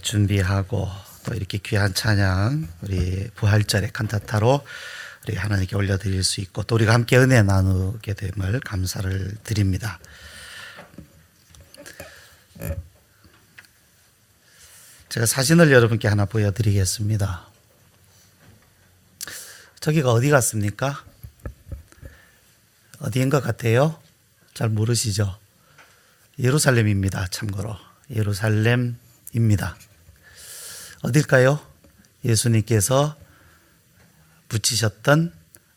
준비하고 또 이렇게 귀한 찬양 우리 부활절의 칸타타로 우리 하나님께 올려드릴 수 있고 또 우리가 함께 은혜 나누게 됨을 감사를 드립니다. 제가 사진을 여러분께 하나 보여드리겠습니다. 저기가 어디 같습니까? 어디인 것 같아요? 잘 모르시죠? 예루살렘입니다. 참고로 예루살렘입니다. 어딜까요? 예수님께서 묻히셨던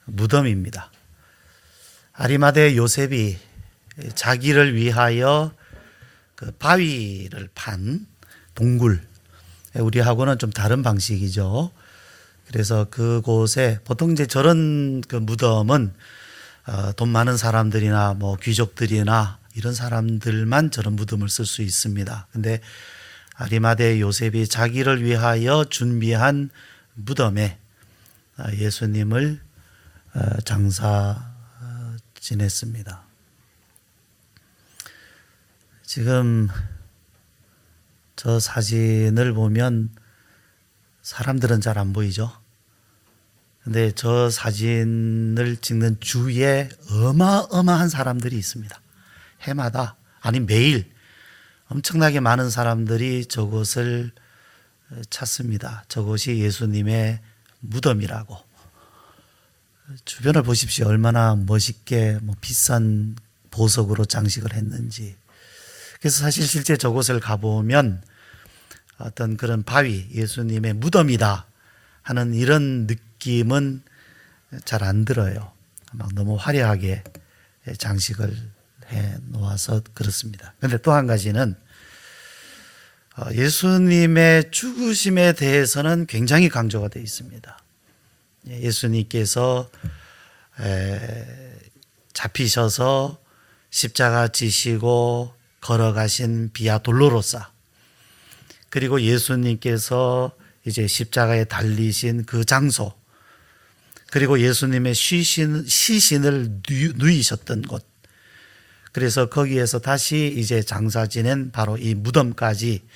무덤입니다. 아리마대 요셉이 자기를 위하여 그 바위를 판 동굴, 우리하고는 좀 다른 방식이죠. 그래서 그곳에 보통 이제 저런 그 무덤은 돈 많은 사람들이나 뭐 귀족들이나 이런 사람들만 저런 무덤을 쓸 수 있습니다. 근데 아리마대 요셉이 자기를 위하여 준비한 무덤에 예수님을 장사 지냈습니다. 지금 저 사진을 보면 사람들은 잘 안 보이죠? 근데 저 사진을 찍는 주위에 어마어마한 사람들이 있습니다. 해마다, 아니 매일 엄청나게 많은 사람들이 저곳을 찾습니다. 저곳이 예수님의 무덤이라고. 주변을 보십시오. 얼마나 멋있게 비싼 보석으로 장식을 했는지. 그래서 사실 실제 저곳을 가보면 어떤 그런 바위, 예수님의 무덤이다 하는 이런 느낌은 잘 안 들어요. 막 너무 화려하게 장식을 해 놓아서 그렇습니다. 그런데 또 한 가지는 예수님의 죽으심에 대해서는 굉장히 강조가 되어 있습니다. 예수님께서 잡히셔서 십자가 지시고 걸어가신 비아 돌로로사, 그리고 예수님께서 이제 십자가에 달리신 그 장소, 그리고 예수님의 시신을 누이셨던 곳, 그래서 거기에서 다시 이제 장사 지낸 바로 이 무덤까지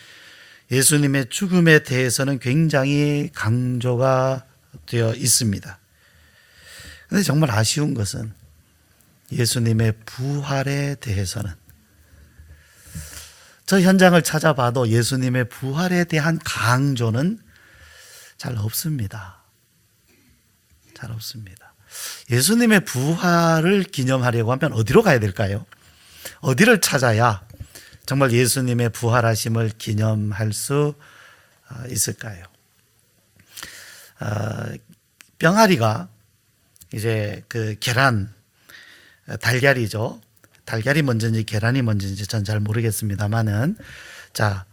예수님의 죽음에 대해서는 굉장히 강조가 되어 있습니다. 그런데 정말 아쉬운 것은 예수님의 부활에 대해서는 저 현장을 찾아봐도 예수님의 부활에 대한 강조는 잘 없습니다. 잘 없습니다. 예수님의 부활을 기념하려고 하면 어디로 가야 될까요? 어디를 찾아야 정말 예수님의 부활하심을 기념할 수 있을까요? 병아리가 이제 그 계란, 달걀이죠. 달걀이 먼저인지 계란이 먼저인지 전 잘 모르겠습니다만은, 자,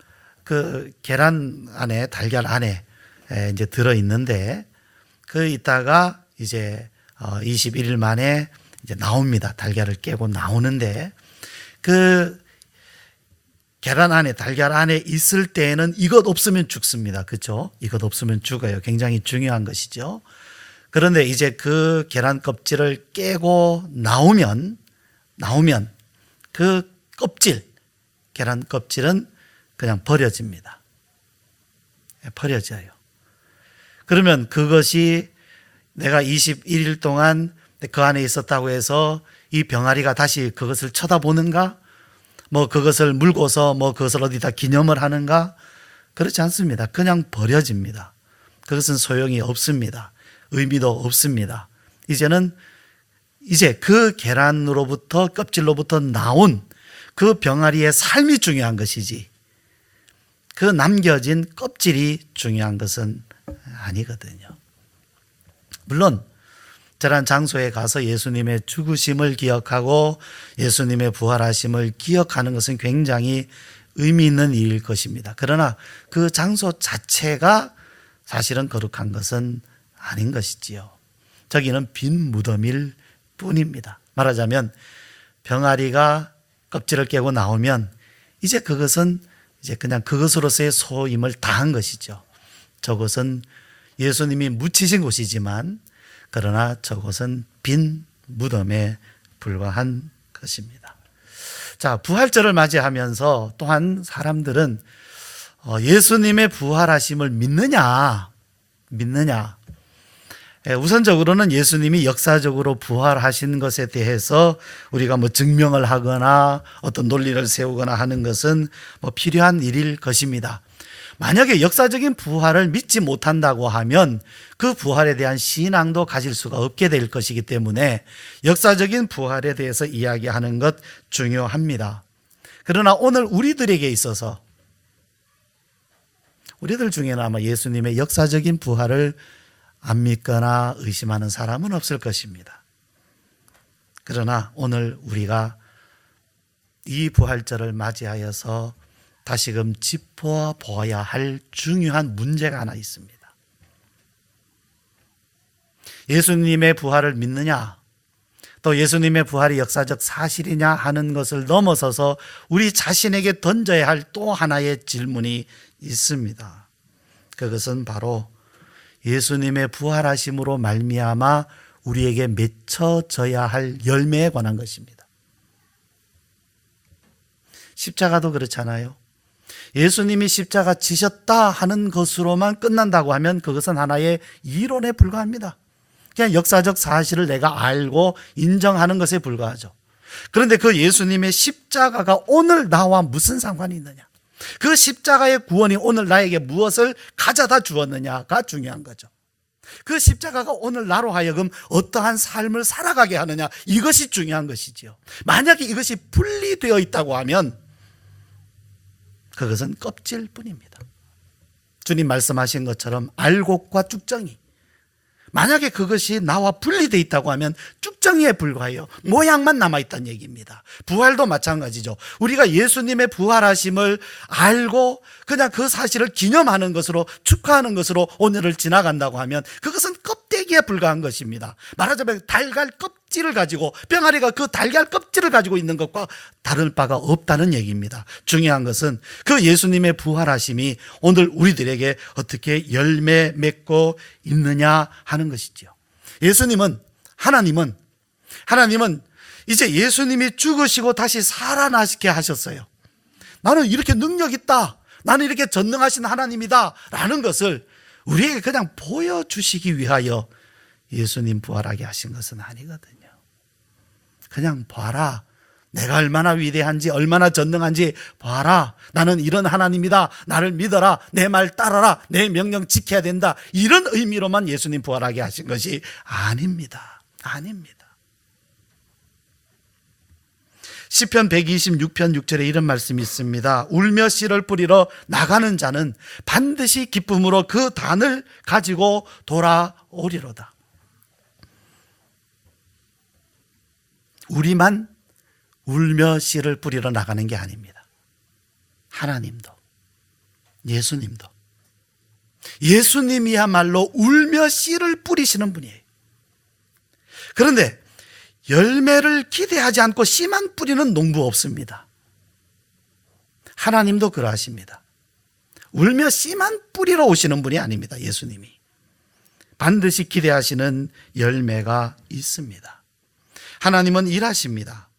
그 계란 안에, 달걀 안에 이제 들어 있는데, 그 있다가 이제 21일 만에 이제 나옵니다. 달걀을 깨고 나오는데, 그 계란 안에, 달걀 안에 있을 때에는 이것 없으면 죽습니다. 그렇죠? 이것 없으면 죽어요. 굉장히 중요한 것이죠. 그런데 이제 그 계란 껍질을 깨고 나오면 그 껍질, 계란 껍질은 그냥 버려집니다. 버려져요. 그러면 그것이 내가 21일 동안 그 안에 있었다고 해서 이 병아리가 다시 그것을 쳐다보는가? 그것을 물고서 그것을 어디다 기념을 하는가? 그렇지 않습니다. 그냥 버려집니다. 그것은 소용이 없습니다. 의미도 없습니다. 이제 그 계란으로부터, 껍질로부터 나온 그 병아리의 삶이 중요한 것이지, 그 남겨진 껍질이 중요한 것은 아니거든요. 물론 저런 장소에 가서 예수님의 죽으심을 기억하고 예수님의 부활하심을 기억하는 것은 굉장히 의미 있는 일일 것입니다. 그러나 그 장소 자체가 사실은 거룩한 것은 아닌 것이지요. 저기는 빈 무덤일 뿐입니다. 말하자면 병아리가 껍질을 깨고 나오면 이제 그것은 이제 그냥 그것으로서의 소임을 다한 것이죠. 저것은 예수님이 묻히신 곳이지만 그러나 저것은 빈 무덤에 불과한 것입니다. 자, 부활절을 맞이하면서 또한 사람들은 예수님의 부활하심을 믿느냐? 우선적으로는 예수님이 역사적으로 부활하신 것에 대해서 우리가 증명을 하거나 어떤 논리를 세우거나 하는 것은 필요한 일일 것입니다. 만약에 역사적인 부활을 믿지 못한다고 하면 그 부활에 대한 신앙도 가질 수가 없게 될 것이기 때문에 역사적인 부활에 대해서 이야기하는 것 중요합니다. 그러나 오늘 우리들에게 있어서 우리들 중에는 아마 예수님의 역사적인 부활을 안 믿거나 의심하는 사람은 없을 것입니다. 그러나 오늘 우리가 이 부활절을 맞이하여서 다시금 짚어보아야 할 중요한 문제가 하나 있습니다. 예수님의 부활을 믿느냐, 또 예수님의 부활이 역사적 사실이냐 하는 것을 넘어서서 우리 자신에게 던져야 할 또 하나의 질문이 있습니다. 그것은 바로 예수님의 부활하심으로 말미암아 우리에게 맺혀져야 할 열매에 관한 것입니다. 십자가도 그렇잖아요. 예수님이 십자가 지셨다 하는 것으로만 끝난다고 하면 그것은 하나의 이론에 불과합니다. 그냥 역사적 사실을 내가 알고 인정하는 것에 불과하죠. 그런데 그 예수님의 십자가가 오늘 나와 무슨 상관이 있느냐, 그 십자가의 구원이 오늘 나에게 무엇을 가져다 주었느냐가 중요한 거죠. 그 십자가가 오늘 나로 하여금 어떠한 삶을 살아가게 하느냐, 이것이 중요한 것이지요. 만약에 이것이 분리되어 있다고 하면 그것은 껍질뿐입니다. 주님 말씀하신 것처럼 알곡과 쭉정이, 만약에 그것이 나와 분리되어 있다고 하면 쭉정이에 불과해요. 모양만 남아있다는 얘기입니다. 부활도 마찬가지죠. 우리가 예수님의 부활하심을 알고 그냥 그 사실을 기념하는 것으로, 축하하는 것으로 오늘을 지나간다고 하면 그것은 껍데기에 불과한 것입니다. 말하자면 달걀 껍질을 가지고, 병아리가 그 달걀 껍질을 가지고 있는 것과 다를 바가 없다는 얘기입니다. 중요한 것은 그 예수님의 부활하심이 오늘 우리들에게 어떻게 열매 맺고 있느냐 하는 것이지요. 하나님은 이제 예수님이 죽으시고 다시 살아나시게 하셨어요. 나는 이렇게 능력 있다, 나는 이렇게 전능하신 하나님이다 라는 것을 우리에게 그냥 보여주시기 위하여 예수님 부활하게 하신 것은 아니거든요. 그냥 봐라, 내가 얼마나 위대한지, 얼마나 전능한지 봐라, 나는 이런 하나님이다, 나를 믿어라, 내 말 따라라, 내 명령 지켜야 된다, 이런 의미로만 예수님 부활하게 하신 것이 아닙니다. 시편 126편 6절에 이런 말씀이 있습니다. 울며 씨를 뿌리러 나가는 자는 반드시 기쁨으로 그 단을 가지고 돌아오리로다. 우리만 울며 씨를 뿌리러 나가는 게 아닙니다. 하나님도, 예수님이야말로 울며 씨를 뿌리시는 분이에요. 그런데 열매를 기대하지 않고 씨만 뿌리는 농부 없습니다. 하나님도 그러하십니다. 울며 씨만 뿌리러 오시는 분이 아닙니다. 예수님이 반드시 기대하시는 열매가 있습니다. 하나님은 일하십니다.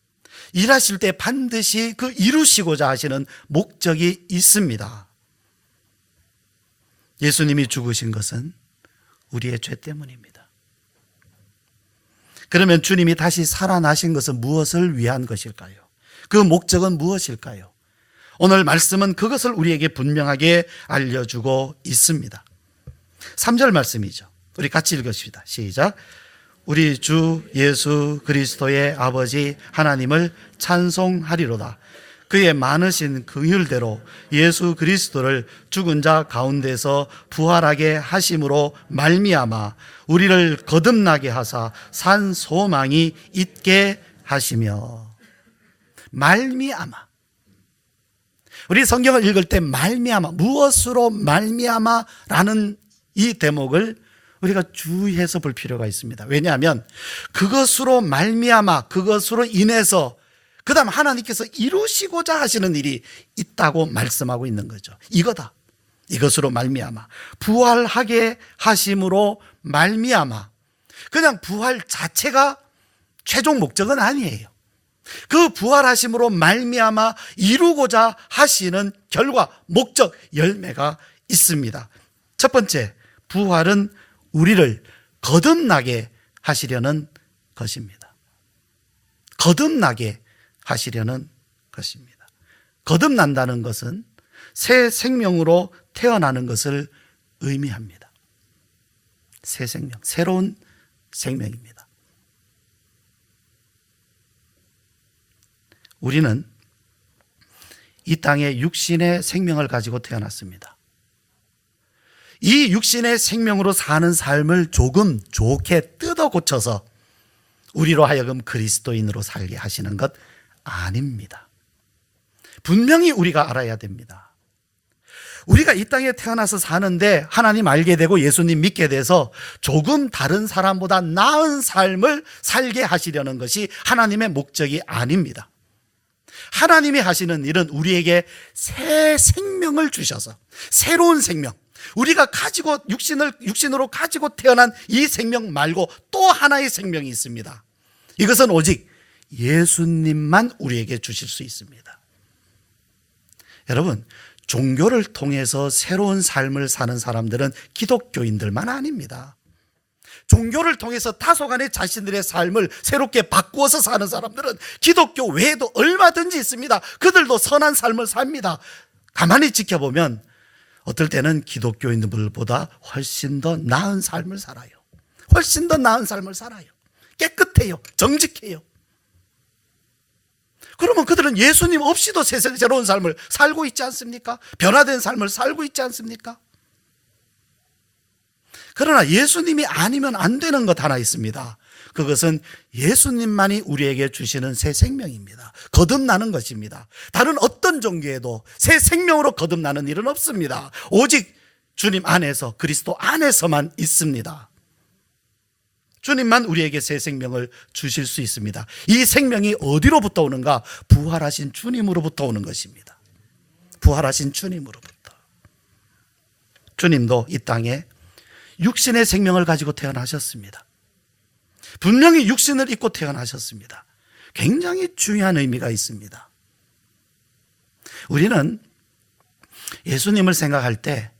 일하실 때 반드시 그 이루시고자 하시는 목적이 있습니다. 예수님이 죽으신 것은 우리의 죄 때문입니다. 그러면 주님이 다시 살아나신 것은 무엇을 위한 것일까요? 그 목적은 무엇일까요? 오늘 말씀은 그것을 우리에게 분명하게 알려주고 있습니다. 3절 말씀이죠. 우리 같이 읽읍시다. 시작. 우리 주 예수 그리스도의 아버지 하나님을 찬송하리로다. 그의 많으신 긍휼대로 예수 그리스도를 죽은 자 가운데서 부활하게 하심으로 말미암아 우리를 거듭나게 하사 산 소망이 있게 하시며. 말미암아, 우리 성경을 읽을 때 말미암아, 무엇으로 말미암아라는 이 대목을 우리가 주의해서 볼 필요가 있습니다. 왜냐하면 그것으로 말미암아, 그것으로 인해서 그 다음 하나님께서 이루시고자 하시는 일이 있다고 말씀하고 있는 거죠. 이거다. 이것으로 말미암아, 부활하게 하심으로 말미암아. 그냥 부활 자체가 최종 목적은 아니에요. 그 부활하심으로 말미암아 이루고자 하시는 결과, 목적, 열매가 있습니다. 첫 번째, 부활은 우리를 거듭나게 하시려는 것입니다. 거듭나게 하시려는 것입니다. 거듭난다는 것은 새 생명으로 태어나는 것을 의미합니다. 새 생명, 새로운 생명입니다. 우리는 이 땅에 육신의 생명을 가지고 태어났습니다. 이 육신의 생명으로 사는 삶을 조금 좋게 뜯어 고쳐서 우리로 하여금 그리스도인으로 살게 하시는 것 아닙니다. 분명히 우리가 알아야 됩니다. 우리가 이 땅에 태어나서 사는데 하나님 알게 되고 예수님 믿게 돼서 조금 다른 사람보다 나은 삶을 살게 하시려는 것이 하나님의 목적이 아닙니다. 하나님이 하시는 일은 우리에게 새 생명을 주셔서 새로운 생명, 우리가 가지고 육신으로 가지고 태어난 이 생명 말고 또 하나의 생명이 있습니다. 이것은 오직 예수님만 우리에게 주실 수 있습니다. 여러분, 종교를 통해서 새로운 삶을 사는 사람들은 기독교인들만 아닙니다. 종교를 통해서 다소간의 자신들의 삶을 새롭게 바꾸어서 사는 사람들은 기독교 외에도 얼마든지 있습니다. 그들도 선한 삶을 삽니다. 가만히 지켜보면 어떨 때는 기독교인들보다 훨씬 더 나은 삶을 살아요. 훨씬 더 나은 삶을 살아요. 깨끗해요. 정직해요. 그러면 그들은 예수님 없이도 새로운 삶을 살고 있지 않습니까? 변화된 삶을 살고 있지 않습니까? 그러나 예수님이 아니면 안 되는 것 하나 있습니다. 그것은 예수님만이 우리에게 주시는 새 생명입니다. 거듭나는 것입니다. 다른 어떤 종교에도 새 생명으로 거듭나는 일은 없습니다. 오직 주님 안에서, 그리스도 안에서만 있습니다. 주님만 우리에게 새 생명을 주실 수 있습니다. 이 생명이 어디로부터 오는가? 부활하신 주님으로부터 오는 것입니다. 부활하신 주님으로부터. 주님도 이 땅에 육신의 생명을 가지고 태어나셨습니다. 분명히 육신을 입고 태어나셨습니다. 굉장히 중요한 의미가 있습니다. 우리는 예수님을 생각할 때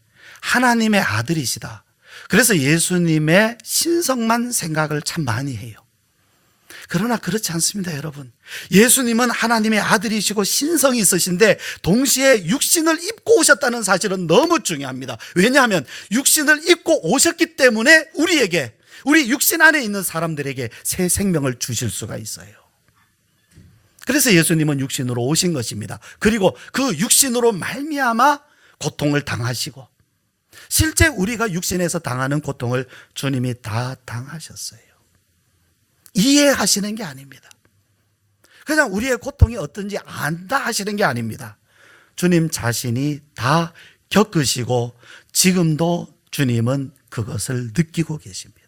하나님의 아들이시다. 그래서 예수님의 신성만 생각을 참 많이 해요. 그러나 그렇지 않습니다, 여러분. 예수님은 하나님의 아들이시고 신성이 있으신데 동시에 육신을 입고 오셨다는 사실은 너무 중요합니다. 왜냐하면 육신을 입고 오셨기 때문에 우리에게, 우리 육신 안에 있는 사람들에게 새 생명을 주실 수가 있어요. 그래서 예수님은 육신으로 오신 것입니다. 그리고 그 육신으로 말미암아 고통을 당하시고, 실제 우리가 육신에서 당하는 고통을 주님이 다 당하셨어요. 이해하시는 게 아닙니다. 그냥 우리의 고통이 어떤지 안다 하시는 게 아닙니다. 주님 자신이 다 겪으시고 지금도 주님은 그것을 느끼고 계십니다.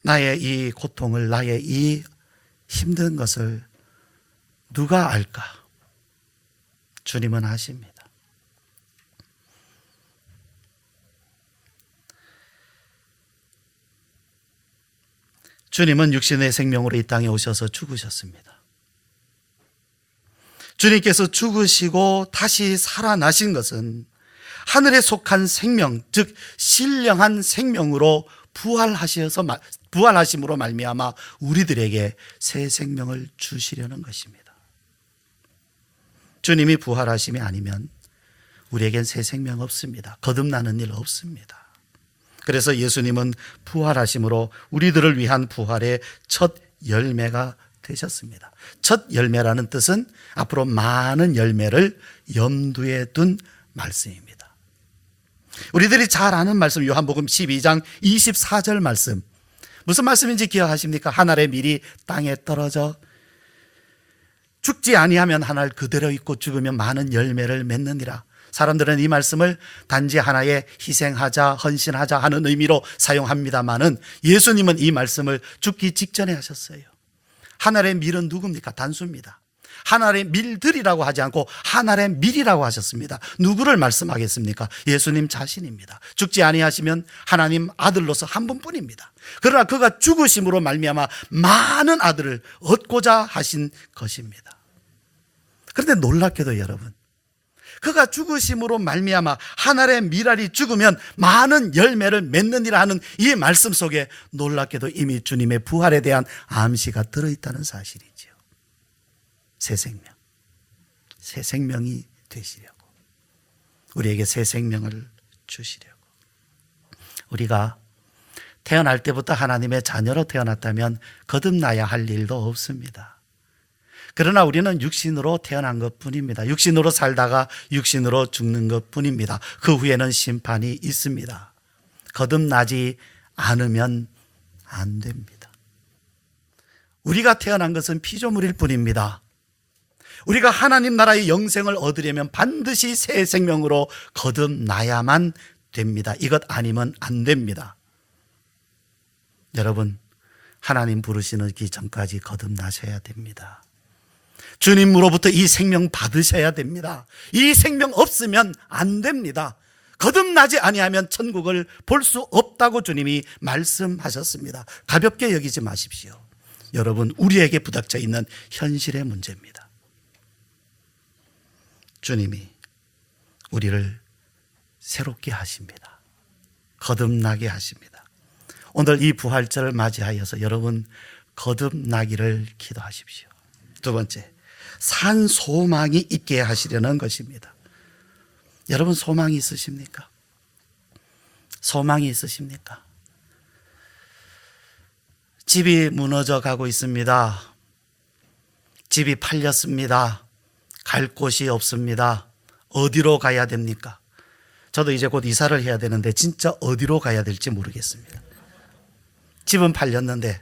나의 이 고통을, 나의 이 힘든 것을 누가 알까? 주님은 아십니다. 주님은 육신의 생명으로 이 땅에 오셔서 죽으셨습니다. 주님께서 죽으시고 다시 살아나신 것은 하늘에 속한 생명, 즉 신령한 생명으로 부활하심으로 말미암아 우리들에게 새 생명을 주시려는 것입니다. 주님이 부활하심이 아니면 우리에겐 새 생명 없습니다. 거듭나는 일 없습니다. 그래서 예수님은 부활하심으로 우리들을 위한 부활의 첫 열매가 되셨습니다. 첫 열매라는 뜻은 앞으로 많은 열매를 염두에 둔 말씀입니다. 우리들이 잘 아는 말씀, 요한복음 12장 24절 말씀, 무슨 말씀인지 기억하십니까? 한 알의 밀이 땅에 떨어져 죽지 아니하면 한 알 그대로 있고 죽으면 많은 열매를 맺느니라. 사람들은 이 말씀을 단지 하나의 희생하자, 헌신하자 하는 의미로 사용합니다마는 예수님은 이 말씀을 죽기 직전에 하셨어요. 한 알의 밀은 누굽니까? 단수입니다. 하늘의 밀들이라고 하지 않고 하늘의 밀이라고 하셨습니다. 누구를 말씀하겠습니까? 예수님 자신입니다. 죽지 아니하시면 하나님 아들로서 한 분뿐입니다. 그러나 그가 죽으심으로 말미암아 많은 아들을 얻고자 하신 것입니다. 그런데 놀랍게도 여러분, 그가 죽으심으로 말미암아 하늘의 밀알이 죽으면 많은 열매를 맺느니라 하는 이 말씀 속에 놀랍게도 이미 주님의 부활에 대한 암시가 들어있다는 사실이죠. 새 생명, 새 생명이 되시려고, 우리에게 새 생명을 주시려고. 우리가 태어날 때부터 하나님의 자녀로 태어났다면 거듭나야 할 일도 없습니다. 그러나 우리는 육신으로 태어난 것뿐입니다. 육신으로 살다가 육신으로 죽는 것뿐입니다. 그 후에는 심판이 있습니다. 거듭나지 않으면 안 됩니다. 우리가 태어난 것은 피조물일 뿐입니다. 우리가 하나님 나라의 영생을 얻으려면 반드시 새 생명으로 거듭나야만 됩니다. 이것 아니면 안 됩니다. 여러분, 하나님 부르시기 전까지 거듭나셔야 됩니다. 주님으로부터 이 생명 받으셔야 됩니다. 이 생명 없으면 안 됩니다. 거듭나지 아니하면 천국을 볼 수 없다고 주님이 말씀하셨습니다. 가볍게 여기지 마십시오. 여러분, 우리에게 부닥쳐 있는 현실의 문제입니다. 주님이 우리를 새롭게 하십니다. 거듭나게 하십니다. 오늘 이 부활절을 맞이하여서 여러분 거듭나기를 기도하십시오. 두 번째, 산 소망이 있게 하시려는 것입니다. 여러분, 소망이 있으십니까? 소망이 있으십니까? 집이 무너져 가고 있습니다. 집이 팔렸습니다. 갈 곳이 없습니다. 어디로 가야 됩니까? 저도 이제 곧 이사를 해야 되는데 진짜 어디로 가야 될지 모르겠습니다. 집은 팔렸는데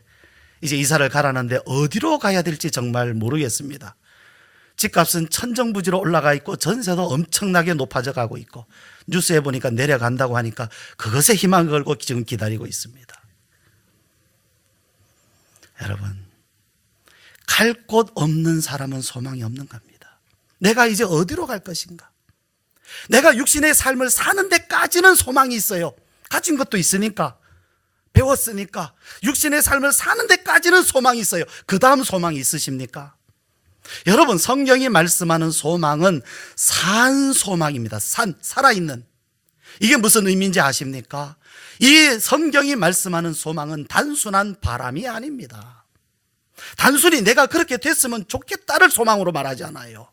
이제 이사를 가라는데 어디로 가야 될지 정말 모르겠습니다. 집값은 천정부지로 올라가 있고 전세도 엄청나게 높아져 가고 있고 뉴스에 보니까 내려간다고 하니까 그것에 희망을 걸고 지금 기다리고 있습니다. 여러분, 갈 곳 없는 사람은 소망이 없는 겁니다. 내가 이제 어디로 갈 것인가? 내가 육신의 삶을 사는 데까지는 소망이 있어요. 가진 것도 있으니까, 배웠으니까 육신의 삶을 사는 데까지는 소망이 있어요. 그 다음 소망이 있으십니까? 여러분, 성경이 말씀하는 소망은 산 소망입니다. 살아있는. 이게 무슨 의미인지 아십니까? 이 성경이 말씀하는 소망은 단순한 바람이 아닙니다. 단순히 내가 그렇게 됐으면 좋겠다를 소망으로 말하지 않아요.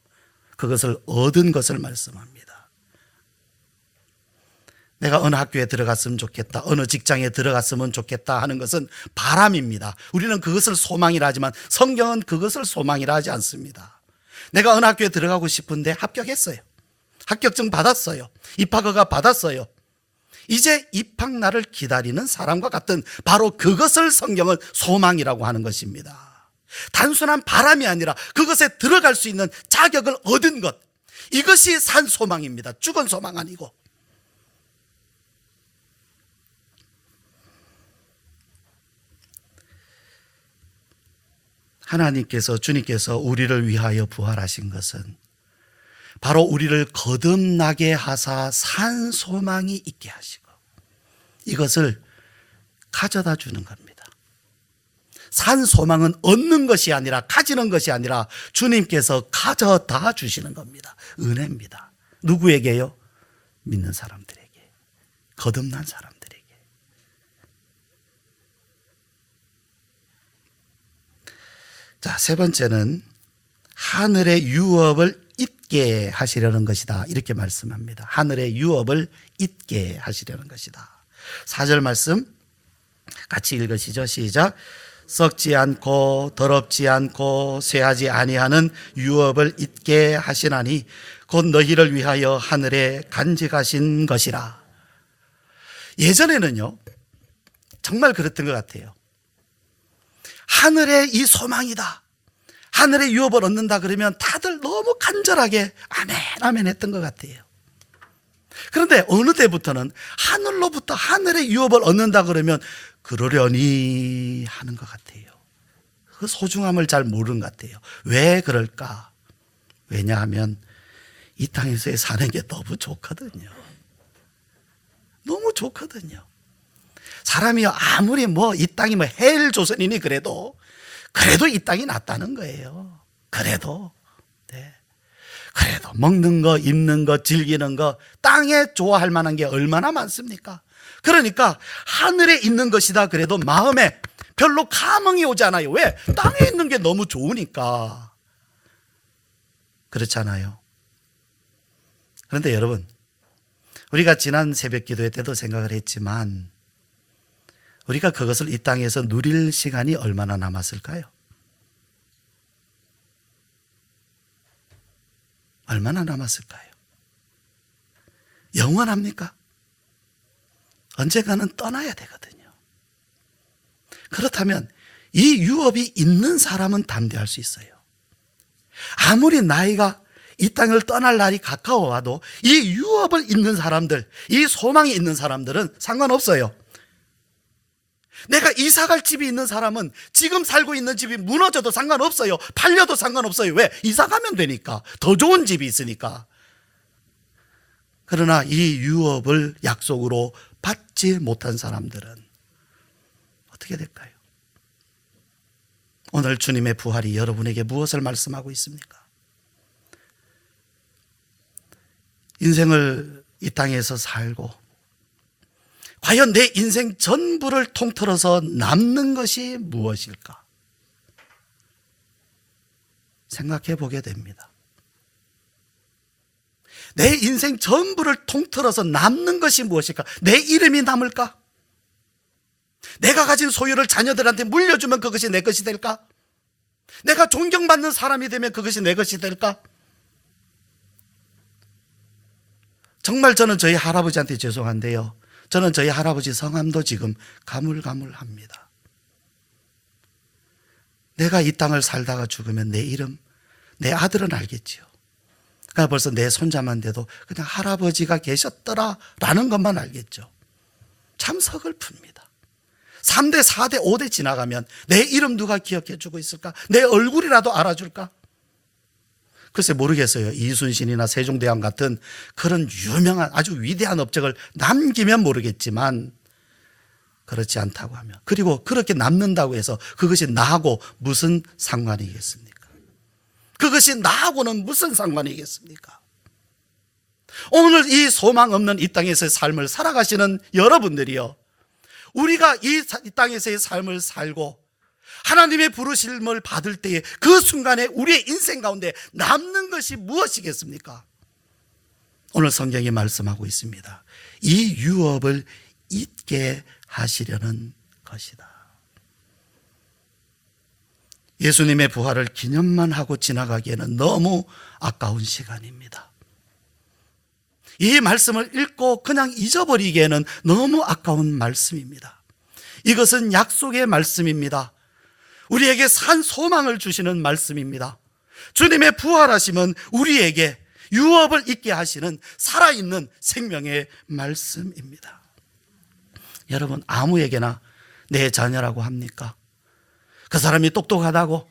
그것을 얻은 것을 말씀합니다. 내가 어느 학교에 들어갔으면 좋겠다, 어느 직장에 들어갔으면 좋겠다 하는 것은 바람입니다. 우리는 그것을 소망이라 하지만 성경은 그것을 소망이라 하지 않습니다. 내가 어느 학교에 들어가고 싶은데 합격했어요. 합격증 받았어요. 입학허가 받았어요. 이제 입학날을 기다리는 사람과 같은 바로 그것을 성경은 소망이라고 하는 것입니다. 단순한 바람이 아니라 그것에 들어갈 수 있는 자격을 얻은 것, 이것이 산 소망입니다. 죽은 소망 아니고. 하나님께서, 주님께서 우리를 위하여 부활하신 것은 바로 우리를 거듭나게 하사 산 소망이 있게 하시고 이것을 가져다 주는 겁니다. 산 소망은 얻는 것이 아니라, 가지는 것이 아니라 주님께서 가져다 주시는 겁니다. 은혜입니다. 누구에게요? 믿는 사람들에게, 거듭난 사람들에게. 자, 세 번째는 하늘의 유업을 잊게 하시려는 것이다, 이렇게 말씀합니다. 하늘의 유업을 잊게 하시려는 것이다. 4절 말씀 같이 읽으시죠. 시작. 썩지 않고 더럽지 않고 쇠하지 아니하는 유업을 잊게 하시나니 곧 너희를 위하여 하늘에 간직하신 것이라. 예전에는요, 정말 그랬던 것 같아요. 하늘의 이 소망이다, 하늘의 유업을 얻는다 그러면 다들 너무 간절하게 아멘 아멘 했던 것 같아요. 그런데 어느 때부터는 하늘로부터 하늘의 유업을 얻는다 그러면 그러려니 하는 것 같아요. 그 소중함을 잘 모르는 것 같아요. 왜 그럴까? 왜냐하면 이 땅에서 사는 게 너무 좋거든요. 너무 좋거든요. 사람이 아무리 이 땅이 헬 조선이니 그래도 이 땅이 낫다는 거예요. 그래도 먹는 거, 입는 거, 즐기는 거, 땅에 좋아할 만한 게 얼마나 많습니까? 그러니까 하늘에 있는 것이다 그래도 마음에 별로 감흥이 오지 않아요. 왜? 땅에 있는 게 너무 좋으니까. 그렇잖아요. 그런데 여러분, 우리가 지난 새벽 기도회 때도 생각을 했지만 우리가 그것을 이 땅에서 누릴 시간이 얼마나 남았을까요? 얼마나 남았을까요? 영원합니까? 언젠가는 떠나야 되거든요. 그렇다면 이 유업이 있는 사람은 담대할 수 있어요. 아무리 나이가 이 땅을 떠날 날이 가까워와도 이 유업을 있는 사람들, 이 소망이 있는 사람들은 상관없어요. 내가 이사갈 집이 있는 사람은 지금 살고 있는 집이 무너져도 상관없어요. 팔려도 상관없어요. 왜? 이사가면 되니까. 더 좋은 집이 있으니까. 그러나 이 유업을 약속으로 받지 못한 사람들은 어떻게 될까요? 오늘 주님의 부활이 여러분에게 무엇을 말씀하고 있습니까? 인생을 이 땅에서 살고 과연 내 인생 전부를 통틀어서 남는 것이 무엇일까? 생각해 보게 됩니다. 내 인생 전부를 통틀어서 남는 것이 무엇일까? 내 이름이 남을까? 내가 가진 소유를 자녀들한테 물려주면 그것이 내 것이 될까? 내가 존경받는 사람이 되면 그것이 내 것이 될까? 정말 저는 저희 할아버지한테 죄송한데요, 저는 저희 할아버지 성함도 지금 가물가물합니다. 내가 이 땅을 살다가 죽으면 내 이름, 내 아들은 알겠지요. 그러니까 벌써 내 손자만 돼도 그냥 할아버지가 계셨더라 라는 것만 알겠죠. 참 서글픕니다. 3대, 4대, 5대 지나가면 내 이름 누가 기억해 주고 있을까? 내 얼굴이라도 알아줄까? 글쎄 모르겠어요. 이순신이나 세종대왕 같은 그런 유명한 아주 위대한 업적을 남기면 모르겠지만 그렇지 않다고 하면, 그리고 그렇게 남는다고 해서 그것이 나하고 무슨 상관이겠습니까? 그것이 나하고는 무슨 상관이겠습니까? 오늘 이 소망 없는 이 땅에서의 삶을 살아가시는 여러분들이요, 우리가 이 땅에서의 삶을 살고 하나님의 부르심을 받을 때에 그 순간에 우리의 인생 가운데 남는 것이 무엇이겠습니까? 오늘 성경이 말씀하고 있습니다. 이 유업을 잊게 하시려는 것이다. 예수님의 부활을 기념만 하고 지나가기에는 너무 아까운 시간입니다. 이 말씀을 읽고 그냥 잊어버리기에는 너무 아까운 말씀입니다. 이것은 약속의 말씀입니다. 우리에게 산 소망을 주시는 말씀입니다. 주님의 부활하심은 우리에게 유업을 잊게 하시는 살아있는 생명의 말씀입니다. 여러분, 아무에게나 내 자녀라고 합니까? 그 사람이 똑똑하다고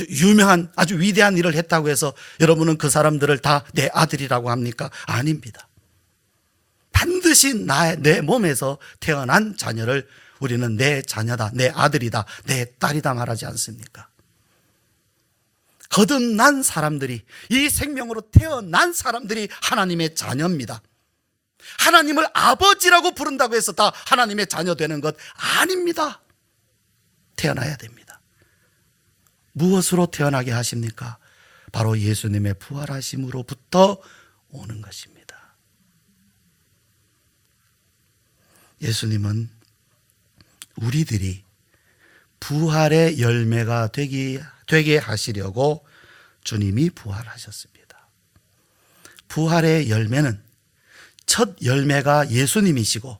유명한 아주 위대한 일을 했다고 해서 여러분은 그 사람들을 다 내 아들이라고 합니까? 아닙니다. 반드시 내 몸에서 태어난 자녀를 우리는 내 자녀다, 내 아들이다, 내 딸이다 말하지 않습니까? 거듭난 사람들이, 이 생명으로 태어난 사람들이 하나님의 자녀입니다. 하나님을 아버지라고 부른다고 해서 다 하나님의 자녀 되는 것 아닙니다. 태어나야 됩니다. 무엇으로 태어나게 하십니까? 바로 예수님의 부활하심으로부터 오는 것입니다. 예수님은 우리들이 부활의 열매가 되게 하시려고 주님이 부활하셨습니다. 부활의 열매는 첫 열매가 예수님이시고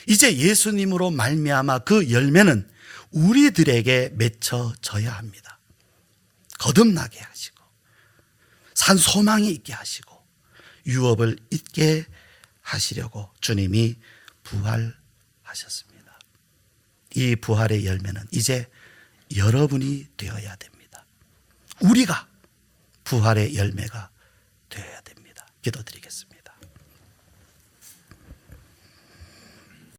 이제 예수님으로 말미암아 그 열매는 우리들에게 맺혀져야 합니다. 거듭나게 하시고 산 소망이 있게 하시고 유업을 잊게 하시려고 주님이 부활하셨습니다. 이 부활의 열매는 이제 여러분이 되어야 됩니다. 우리가 부활의 열매가 되어야 됩니다. 기도드리겠습니다.